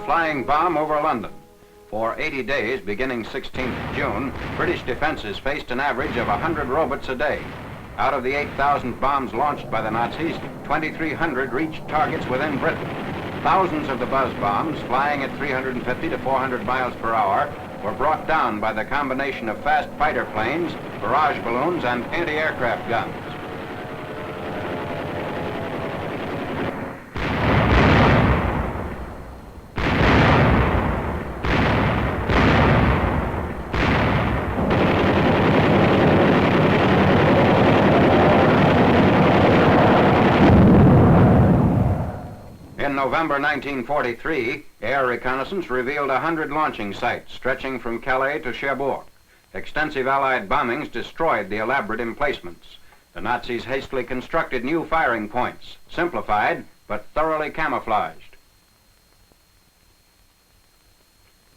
flying bomb over London. For 80 days, beginning 16th June, British defenses faced an average of 100 robots a day. Out of the 8,000 bombs launched by the Nazis, 2,300 reached targets within Britain. Thousands of the buzz bombs, flying at 350 to 400 miles per hour, were brought down by the combination of fast fighter planes, barrage balloons, and anti-aircraft guns. In November 1943, air reconnaissance revealed 100 launching sites stretching from Calais to Cherbourg. Extensive Allied bombings destroyed the elaborate emplacements. The Nazis hastily constructed new firing points, simplified but thoroughly camouflaged.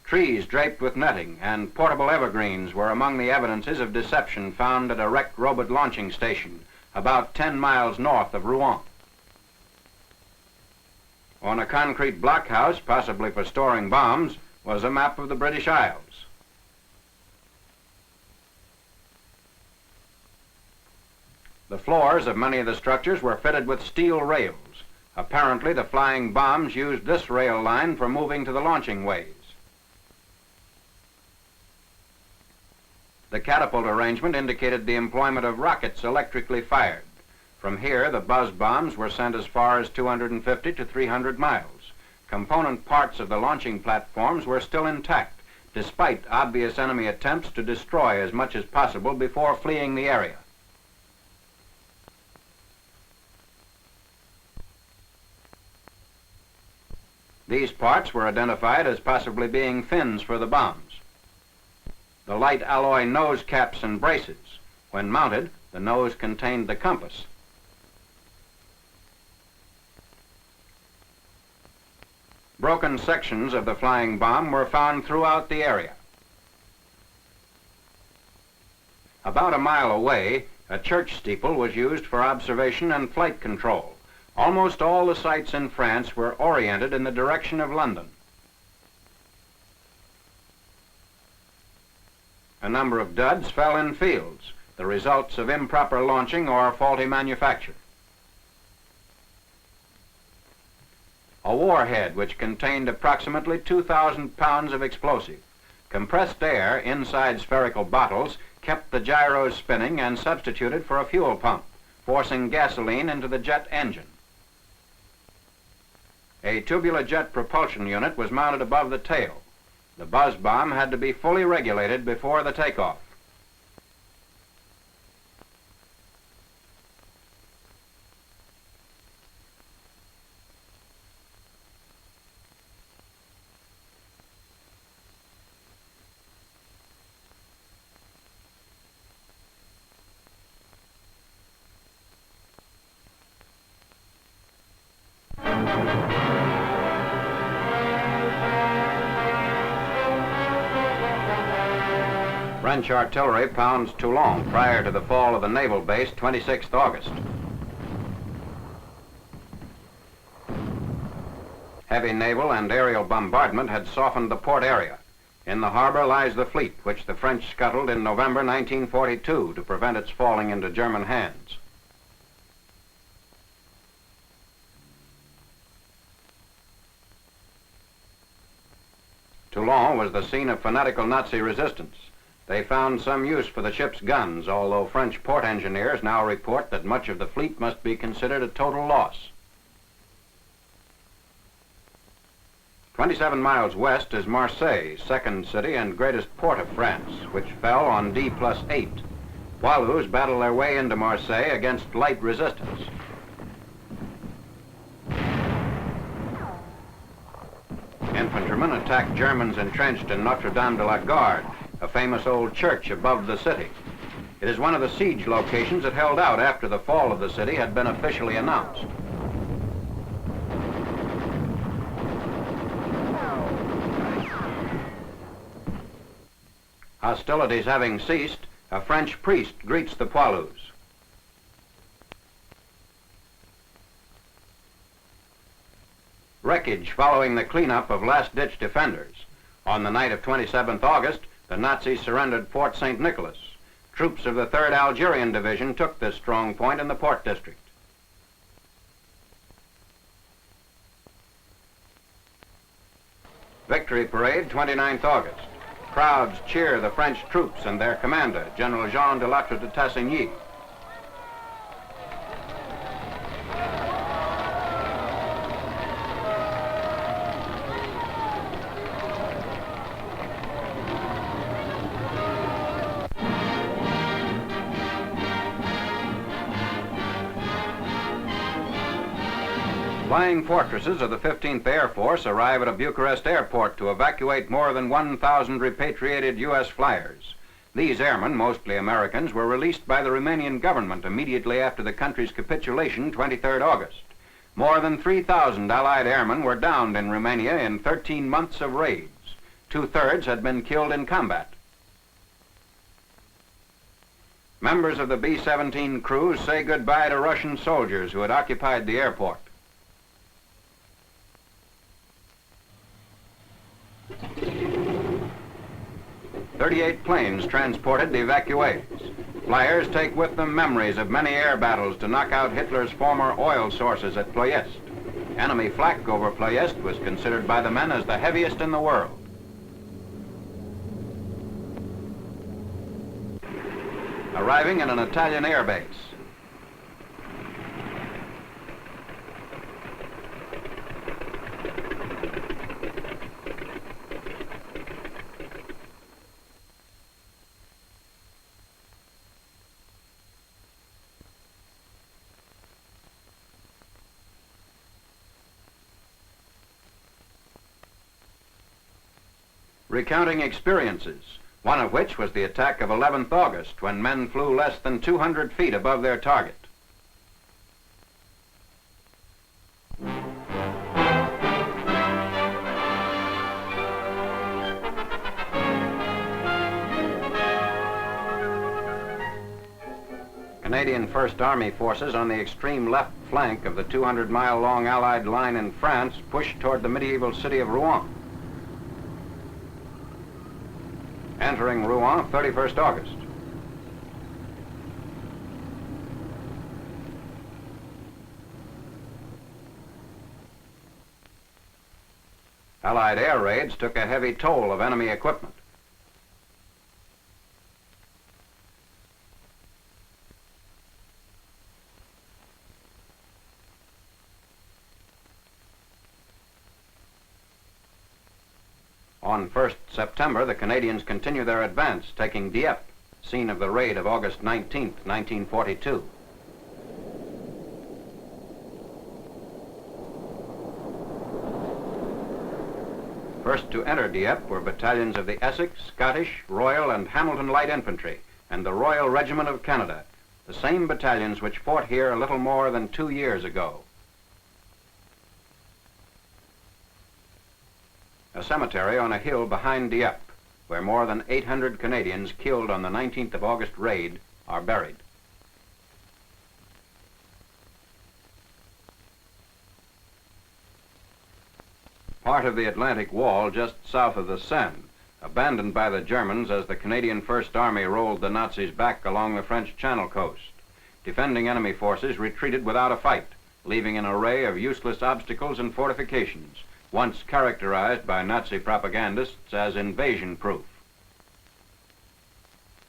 Trees draped with netting and portable evergreens were among the evidences of deception found at a wrecked robot launching station about 10 miles north of Rouen. On a concrete blockhouse, possibly for storing bombs, was a map of the British Isles. The floors of many of the structures were fitted with steel rails. Apparently, the flying bombs used this rail line for moving to the launching ways. The catapult arrangement indicated the employment of rockets electrically fired. From here, the buzz bombs were sent as far as 250 to 300 miles. Component parts of the launching platforms were still intact, despite obvious enemy attempts to destroy as much as possible before fleeing the area. These parts were identified as possibly being fins for the bombs. The light alloy nose caps and braces. When mounted, the nose contained the compass. Broken sections of the flying bomb were found throughout the area. About a mile away, a church steeple was used for observation and flight control. Almost all the sites in France were oriented in the direction of London. A number of duds fell in fields, the results of improper launching or faulty manufacture. A warhead which contained approximately 2,000 pounds of explosive. Compressed air inside spherical bottles kept the gyros spinning and substituted for a fuel pump, forcing gasoline into the jet engine. A tubular jet propulsion unit was mounted above the tail. The buzz bomb had to be fully regulated before the takeoff. French artillery pounds Toulon prior to the fall of the naval base 26th August. Heavy naval and aerial bombardment had softened the port area. In the harbor lies the fleet, which the French scuttled in November 1942 to prevent its falling into German hands. Toulon was the scene of fanatical Nazi resistance. They found some use for the ship's guns, although French port engineers now report that much of the fleet must be considered a total loss. 27 miles west is Marseilles, second city and greatest port of France, which fell on D+8. Poilus battled their way into Marseilles against light resistance. Infantrymen attacked Germans entrenched in Notre-Dame de la Garde, a famous old church above the city. It is one of the siege locations that held out after the fall of the city had been officially announced. Hostilities having ceased, a French priest greets the poilus. Wreckage following the cleanup of last-ditch defenders. On the night of 27th August, the Nazis surrendered Fort St. Nicholas. Troops of the 3rd Algerian Division took this strong point in the Port District. Victory Parade, 29th August. Crowds cheer the French troops and their commander, General Jean de Lattre de Tassigny. Flying fortresses of the 15th Air Force arrive at a Bucherrest airport to evacuate more than 1,000 repatriated U.S. flyers. These airmen, mostly Americans, were released by the Romanian government immediately after the country's capitulation, 23rd August. More than 3,000 Allied airmen were downed in Romania in 13 months of raids. 2/3 had been killed in combat. Members of the B-17 crews say goodbye to Russian soldiers who had occupied the airport. 38 planes transported the evacuees. Flyers take with them memories of many air battles to knock out Hitler's former oil sources at Ploiest. Enemy flak over Ploiest was considered by the men as the heaviest in the world. Arriving at an Italian airbase. Recounting experiences, one of which was the attack of 11th August when men flew less than 200 feet above their target. Canadian 1st Army forces on the extreme left flank of the 200-mile-long Allied line in France pushed toward the medieval city of Rouen. Entering Rouen, 31st August. Allied air raids took a heavy toll of enemy equipment. On 1st September, the Canadians continue their advance, taking Dieppe, scene of the raid of August 19th, 1942. First to enter Dieppe were battalions of the Essex, Scottish, Royal, and Hamilton Light Infantry, and the Royal Regiment of Canada, the same battalions which fought here a little more than 2 years ago. A cemetery on a hill behind Dieppe, where more than 800 Canadians killed on the 19th of August raid are buried. Part of the Atlantic Wall just south of the Seine, abandoned by the Germans as the Canadian First Army rolled the Nazis back along the French Channel coast. Defending enemy forces retreated without a fight, leaving an array of useless obstacles and fortifications, once characterized by Nazi propagandists as invasion-proof.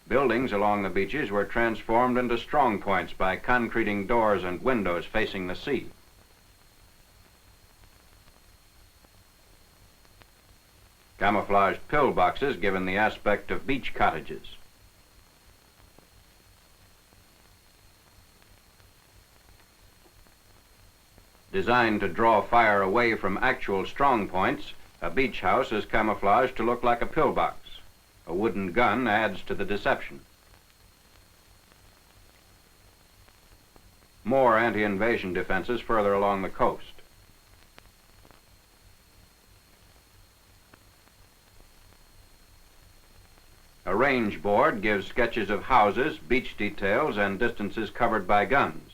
Buildings along the beaches were transformed into strong points by concreting doors and windows facing the sea. Camouflaged pillboxes given the aspect of beach cottages. Designed to draw fire away from actual strong points, a beach house is camouflaged to look like a pillbox. A wooden gun adds to the deception. More anti-invasion defenses further along the coast. A range board gives sketches of houses, beach details, and distances covered by guns.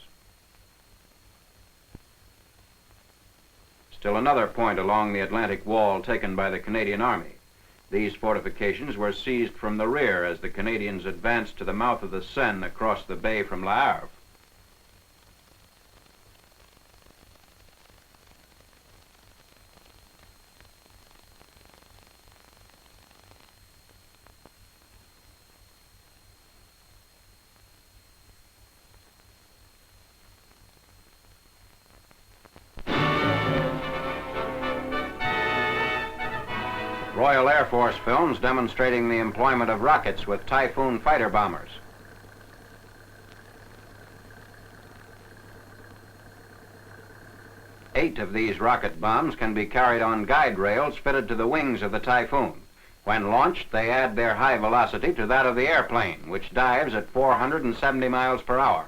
still another point along the Atlantic wall taken by the Canadian Army. These fortifications were seized from the rear as the Canadians advanced to the mouth of the Seine across the bay from Le Havre. Royal Air Force films demonstrating the employment of rockets with Typhoon fighter bombers. Eight of these rocket bombs can be carried on guide rails fitted to the wings of the Typhoon. When launched, they add their high velocity to that of the airplane, which dives at 470 miles per hour.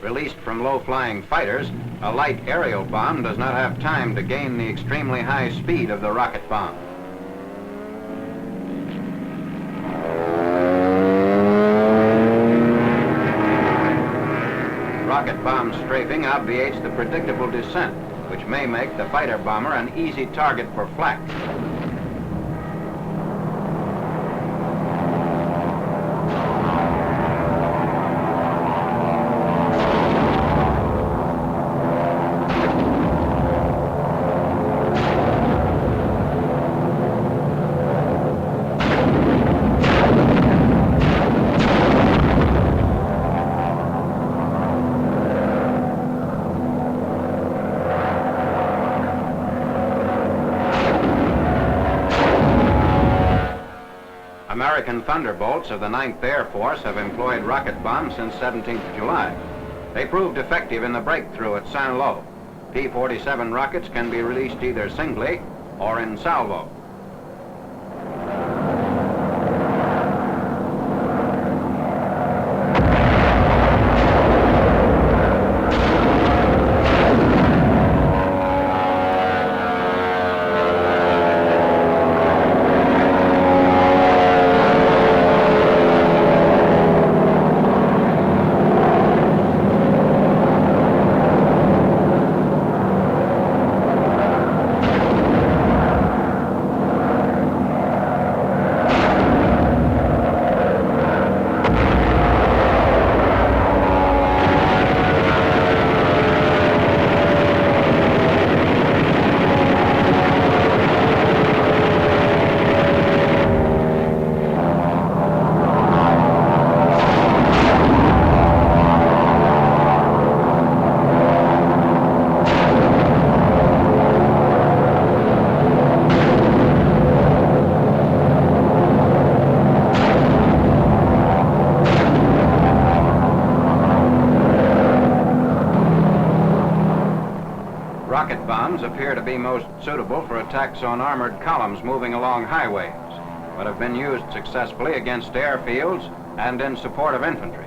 Released from low-flying fighters, a light aerial bomb does not have time to gain the extremely high speed of the rocket bomb. Rocket bomb strafing obviates the predictable descent, which may make the fighter bomber an easy target for flak. American Thunderbolts of the 9th Air Force have employed rocket bombs since 17th July. They proved effective in the breakthrough at Saint-Lô. P-47 rockets can be released either singly or in salvo. Rocket bombs appear to be most suitable for attacks on armored columns moving along highways, but have been used successfully against airfields and in support of infantry.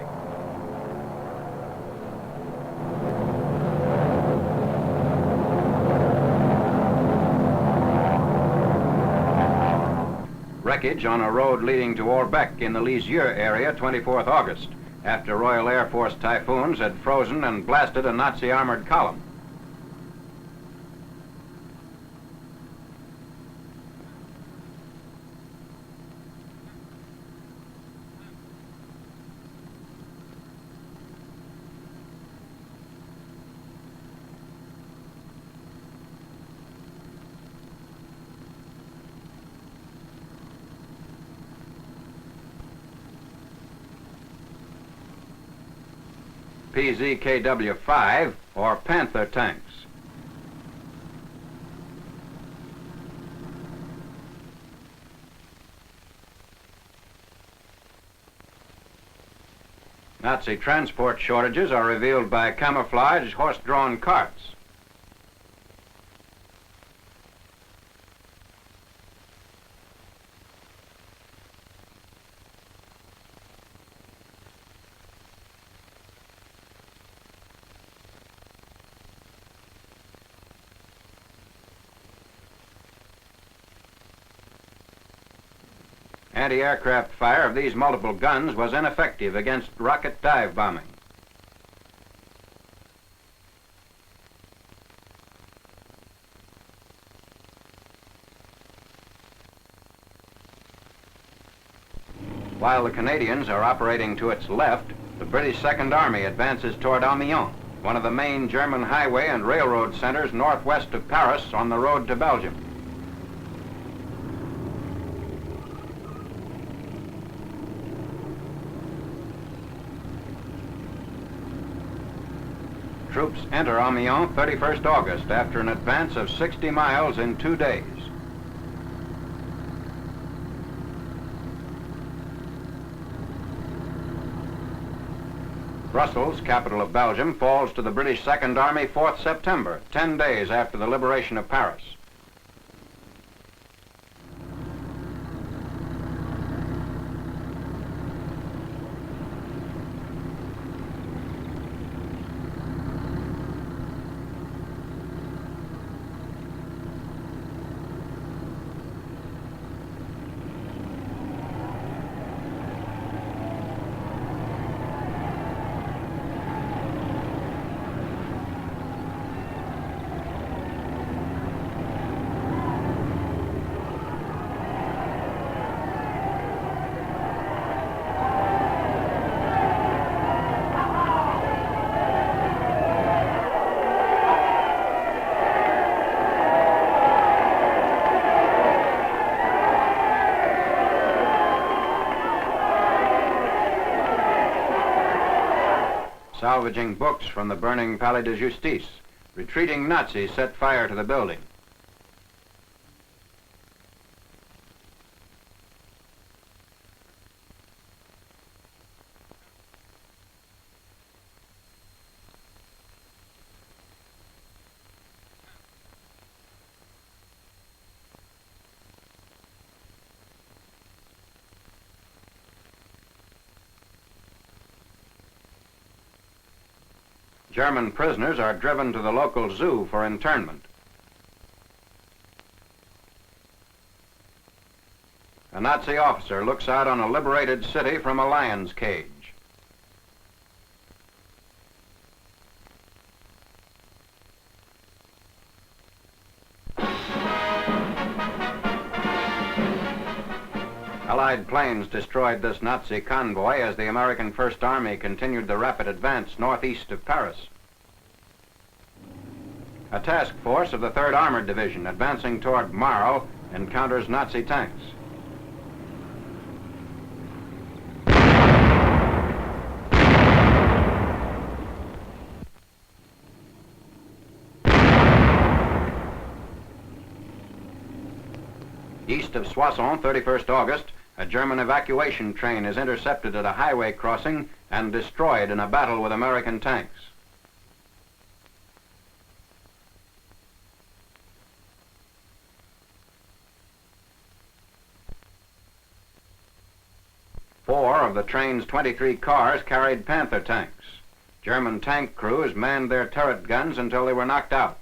Wreckage on a road leading to Orbec in the Lisieux area, 24th August, after Royal Air Force Typhoons had frozen and blasted a Nazi armored column. PZKW-5 or Panther tanks. Nazi transport shortages are revealed by camouflage horse-drawn carts. Anti-aircraft fire of these multiple guns was ineffective against rocket dive bombing. While the Canadians are operating to its left, the British Second Army advances toward Amiens, one of the main German highway and railroad centers northwest of Paris on the road to Belgium. Troops enter Amiens 31st August after an advance of 60 miles in 2 days. Brussels, capital of Belgium, falls to the British Second Army 4th September, 10 days after the liberation of Paris. Salvaging books from the burning Parlor de Justice, retreating Nazis set fire to the building. German prisoners are driven to the local zoo for internment. A Nazi officer looks out on a liberated city from a lion's cage. Allied planes destroyed this Nazi convoy as the American First Army continued the rapid advance northeast of Paris. A task force of the 3rd Armored Division advancing toward Marseilles encounters Nazi tanks. East of Soissons, 31st August, a German evacuation train is intercepted at a highway crossing and destroyed in a battle with American tanks. Four of the train's 23 cars carried Panther tanks. German tank crews manned their turret guns until they were knocked out.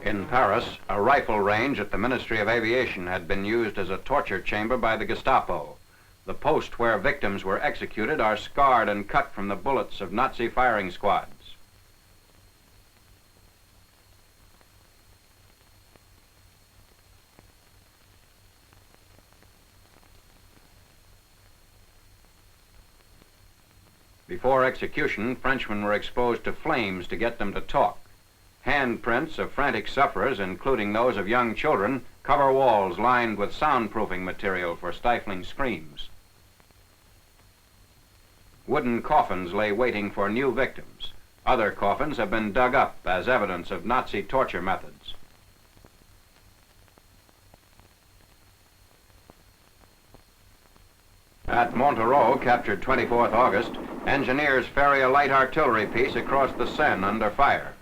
In Paris, a rifle range at the Ministry of Aviation had been used as a torture chamber by the Gestapo. The posts where victims were executed are scarred and cut from the bullets of Nazi firing squads. Before execution, Frenchmen were exposed to flames to get them to talk. Handprints of frantic sufferers, including those of young children, cover walls lined with soundproofing material for stifling screams. Wooden coffins lay waiting for new victims. Other coffins have been dug up as evidence of Nazi torture methods. At Montereau, captured 24th August, engineers ferry a light artillery piece across the Seine under fire.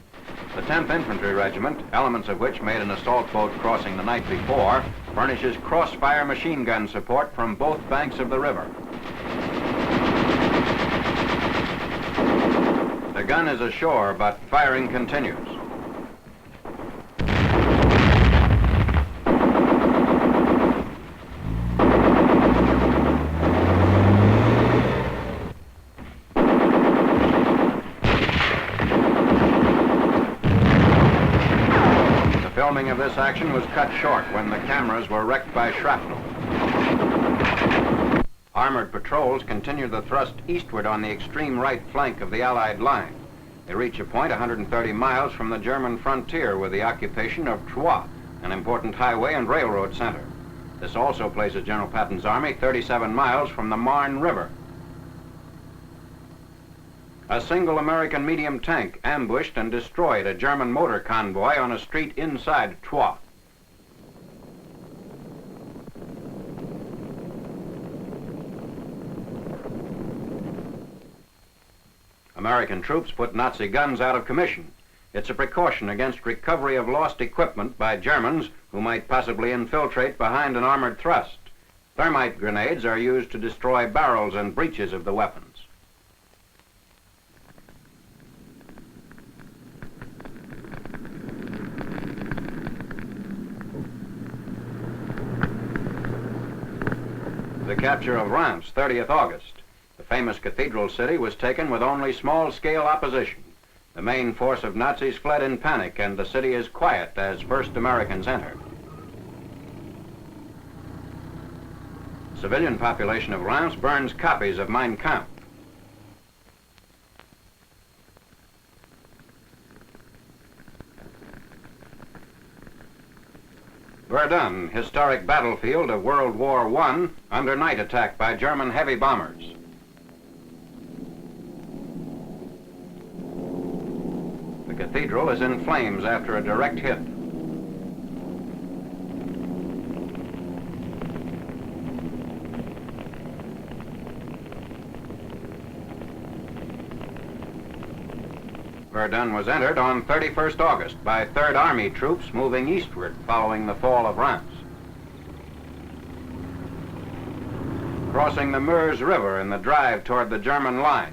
The 10th Infantry Regiment, elements of which made an assault boat crossing the night before, furnishes crossfire machine gun support from both banks of the river. The gun is ashore, but firing continues. Filming of this action was cut short when the cameras were wrecked by shrapnel. Armored patrols continue the thrust eastward on the extreme right flank of the Allied line. They reach a point 130 miles from the German frontier with the occupation of Troyes, an important highway and railroad center. This also places General Patton's army 37 miles from the Marne River. A single American medium tank ambushed and destroyed a German motor convoy on a street inside Troyes. American troops put Nazi guns out of commission. It's a precaution against recovery of lost equipment by Germans who might possibly infiltrate behind an armored thrust. Thermite grenades are used to destroy barrels and breeches of the weapons. The capture of Reims, 30th August. The famous cathedral city was taken with only small-scale opposition. The main force of Nazis fled in panic, and the city is quiet as first Americans enter. Civilian population of Reims burns copies of Mein Kampf. Verdun, historic battlefield of World War I, under night attack by German heavy bombers. The cathedral is in flames after a direct hit. Verdun was entered on 31st August by 3rd Army troops moving eastward following the fall of Reims. Crossing the Meuse River in the drive toward the German line.